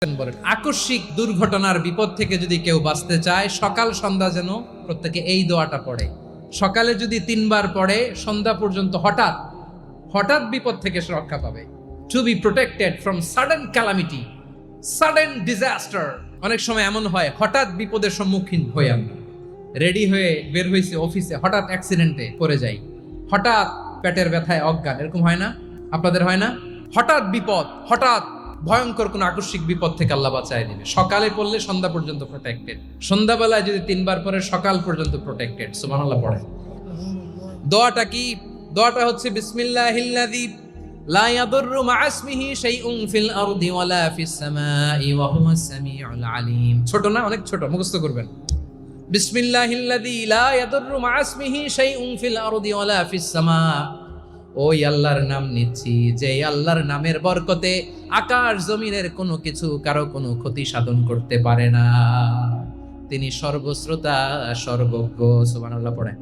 বলেন আকস্মিক দুর্ঘটনার বিপদ থেকে যদি কেউ বাঁচতে চায় সকাল সন্ধ্যা যেন প্রত্যেকে এই দোয়াটা পড়ে। সকালে যদি 3 বার পড়ে সন্ধ্যা পর্যন্ত হঠাৎ হঠাৎ বিপদ থেকে সে রক্ষা পাবে। To be protected from sudden calamity, sudden disaster. অনেক সময় এমন হয় হঠাৎ বিপদের সম্মুখীন হয়ে আমরা রেডি হয়ে বের হয়েছে অফিসে, হঠাৎ অ্যাক্সিডেন্টে পড়ে যাই, হঠাৎ পেটের ব্যথায় অজ্ঞান, এরকম হয় না? আপনাদের হয় না? হঠাৎ বিপদ, হঠাৎ ভয়ঙ্কর কোন আকস্মিক বিপদ থেকে আল্লাহ বাঁচায় দিবে। সকালে পড়লে সন্ধ্যা পর্যন্ত প্রোটেক্টেড, সন্ধ্যাবেলায় যদি 3 বার পরে সকাল পর্যন্ত প্রোটেক্টেড। সুবহানাল্লাহ পড়ে। দোয়াটা কি? দোয়াটা হচ্ছে বিসমিল্লাহিল্লাযী লা ইয়াদুররু মা ইসমিহি শাইউন ফিল আরদি ওয়ালা ফিস সামাই ওয়া হুয়াস সামিউল আলিম। ছোট না? অনেক ছোট, মুখস্থ করবেন। বিসমিল্লাহিল্লাযী লা ইয়াদুররু মা ইসমিহি শাইউন ফিল আরদি ওয়ালা ফিস সামা। ওই আল্লাহর নাম নিচ্ছি যে আল্লাহর নামের বরকতে আকাশ জমিনের কোনো কিছু কারো কোনো ক্ষতি সাধন করতে পারে না। তিনি সর্বশ্রোতা, সর্বজ্ঞ। সুবহানাল্লাহ পড়ে।